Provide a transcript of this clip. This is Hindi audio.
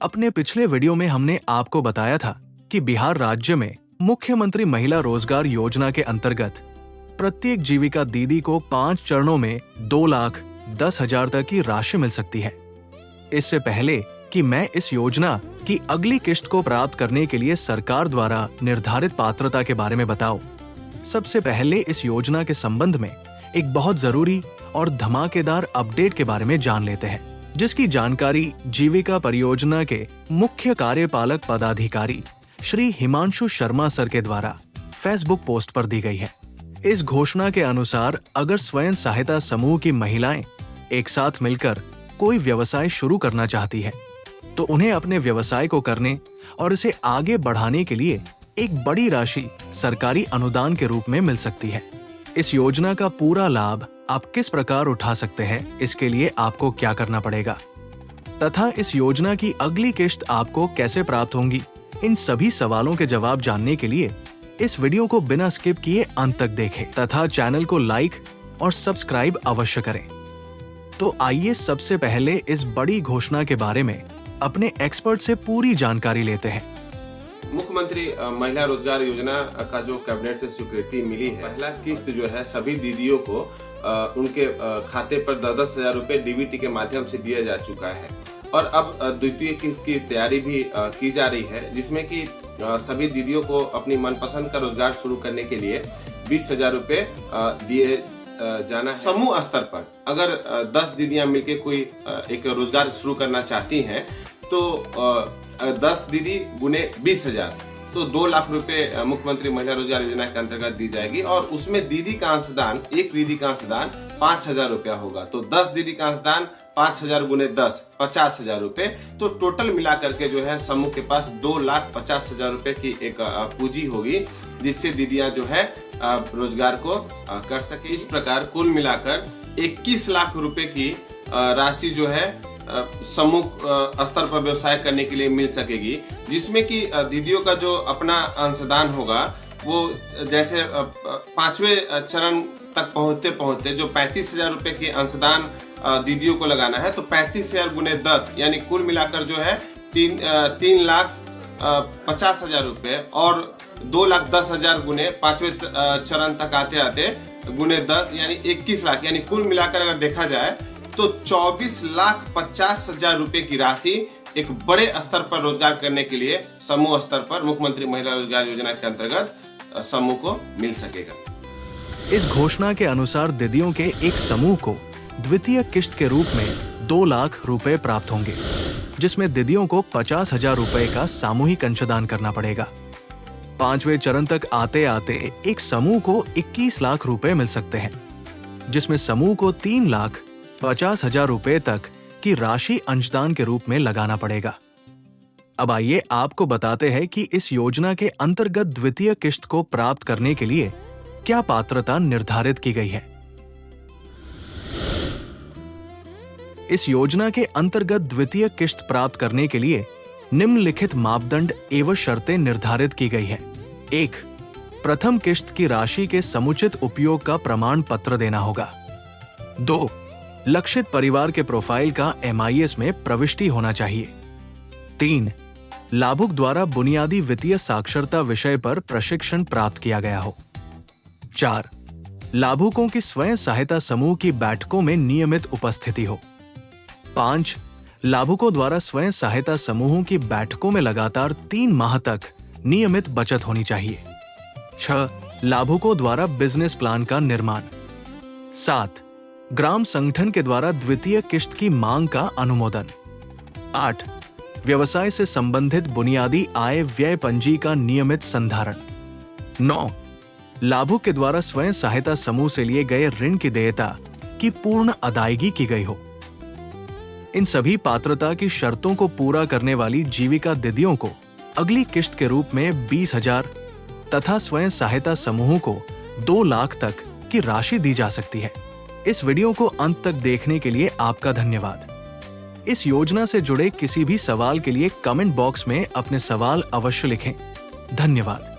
अपने पिछले वीडियो में हमने आपको बताया था कि बिहार राज्य में मुख्यमंत्री महिला रोजगार योजना के अंतर्गत प्रत्येक जीविका दीदी को 5 चरणों में 2,10,000 तक की राशि मिल सकती है। इससे पहले कि मैं इस योजना की अगली किश्त को प्राप्त करने के लिए सरकार द्वारा निर्धारित पात्रता के बारे में बताऊं, सबसे पहले इस योजना के संबंध में एक बहुत जरूरी और धमाकेदार अपडेट के बारे में जान लेते हैं, जिसकी जानकारी जीविका परियोजना के मुख्य कार्यपालक पदाधिकारी श्री हिमांशु शर्मा सर के द्वारा फेसबुक पोस्ट पर दी गई है। इस घोषणा के अनुसार अगर स्वयं सहायता समूह की महिलाएं एक साथ मिलकर कोई व्यवसाय शुरू करना चाहती है तो उन्हें अपने व्यवसाय को करने और इसे आगे बढ़ाने के लिए एक बड़ी राशि सरकारी अनुदान के रूप में मिल सकती है। इस योजना का पूरा लाभ आप किस प्रकार उठा सकते हैं, इसके लिए आपको क्या करना पड़ेगा तथा इस योजना की अगली किश्त आपको कैसे प्राप्त होंगी, इन सभी सवालों के जवाब जानने के लिए इस वीडियो को बिना स्किप किए अंत तक देखें तथा चैनल को लाइक और सब्सक्राइब अवश्य करें। तो आइए सबसे पहले इस बड़ी घोषणा के बारे में अपने एक्सपर्ट से पूरी जानकारी लेते हैं। मुख्यमंत्री महिला रोजगार योजना का जो कैबिनेट से स्वीकृति मिली है, पहला किस्त जो है सभी दीदियों को उनके खाते पर 10,000 रुपए डीबीटी के माध्यम से दिया जा चुका है और अब द्वितीय किस्त की तैयारी भी की जा रही है, जिसमें कि सभी दीदियों को अपनी मनपसंद का रोजगार शुरू करने के लिए 20,000 रुपए दिए जाना है। समूह स्तर पर अगर 10 दीदियां मिलकर कोई एक रोजगार शुरू करना चाहती हैं तो 10 दीदी गुने 20,000 तो 2 लाख रुपए मुख्यमंत्री महिला रोजगार योजना के अंतर्गत दी जाएगी और उसमें दीदी का अंशदान, एक दीदी का अंशदान 5,000 रुपया होगा। तो 10 दीदी का अंशदान 5,000 गुने 10 50,000 रुपए, तो टोटल मिलाकर के जो है समूह के पास 2,50,000 रुपए की एक पूंजी होगी, जिससे दीदियां जो है रोजगार को कर सके। इस प्रकार कुल मिलाकर 21 लाख रुपए की राशि जो है समूह स्तर पर व्यवसाय करने के लिए मिल सकेगी, जिसमें कि दीदियों का जो अपना अंशदान होगा वो जैसे 5वें चरण तक पहुंचते पहुंचते जो 35,000 रुपए की अंशदान दीदियों को लगाना है, तो 35,000 गुने 10 यानी कुल मिलाकर जो है 3,50,000 रुपए और 2,10,000 गुने 5वें चरण तक आते आते गुने 10 यानी 21 लाख, यानी कुल मिलाकर अगर देखा जाए तो 24,50,000 रुपए की राशि एक बड़े स्तर पर रोजगार करने के लिए समूह स्तर पर मुख्यमंत्री महिला रोजगार योजना के अंतर्गत समूह को मिल सकेगा। इस घोषणा के अनुसार दीदियों के एक समूह को द्वितीय किश्त के रूप में 2 लाख रुपए प्राप्त होंगे, जिसमें दीदियों को 50,000 रुपए का सामूहिक अंशदान करना पड़ेगा। 5वें चरण तक आते आते एक समूह को 21 लाख रुपए मिल सकते हैं, जिसमें समूह को 3,50,000 रुपए तक की राशि अंशदान के रूप में लगाना पड़ेगा। अब आइए आपको बताते हैं कि इस योजना के अंतर्गत द्वितीय किश्त को प्राप्त करने के लिए क्या पात्रता निर्धारित की गई है। इस योजना के अंतर्गत द्वितीय किश्त प्राप्त करने के लिए निम्नलिखित मापदंड एवं शर्तें निर्धारित की गई है। 1. प्रथम किश्त की राशि के समुचित उपयोग का प्रमाण पत्र देना होगा। 2. लक्षित परिवार के प्रोफाइल का MIS में प्रविष्टि होना चाहिए। 3. लाभुक द्वारा बुनियादी वित्तीय साक्षरता विषय पर प्रशिक्षण प्राप्त किया गया हो। 4. लाभुकों की स्वयं सहायता समूह की बैठकों में नियमित उपस्थिति हो। 5. लाभुकों द्वारा स्वयं सहायता समूहों की बैठकों में लगातार 3 माह तक नियमित बचत होनी चाहिए। 6. लाभुकों द्वारा बिजनेस प्लान का निर्माण। 7. ग्राम संगठन के द्वारा द्वितीय किश्त की मांग का अनुमोदन। 8. व्यवसाय से संबंधित बुनियादी आय व्यय पंजी का नियमित संधारण। 9. लाभुक के द्वारा स्वयं सहायता समूह से लिए गए ऋण की देयता की पूर्ण अदायगी की गई हो। इन सभी पात्रता की शर्तों को पूरा करने वाली जीविका दीदियों को अगली किश्त के रूप में 20,000 तथा स्वयं सहायता समूहों को 2 लाख तक की राशि दी जा सकती है। इस वीडियो को अंत तक देखने के लिए आपका धन्यवाद। इस योजना से जुड़े किसी भी सवाल के लिए कमेंट बॉक्स में अपने सवाल अवश्य लिखें। धन्यवाद।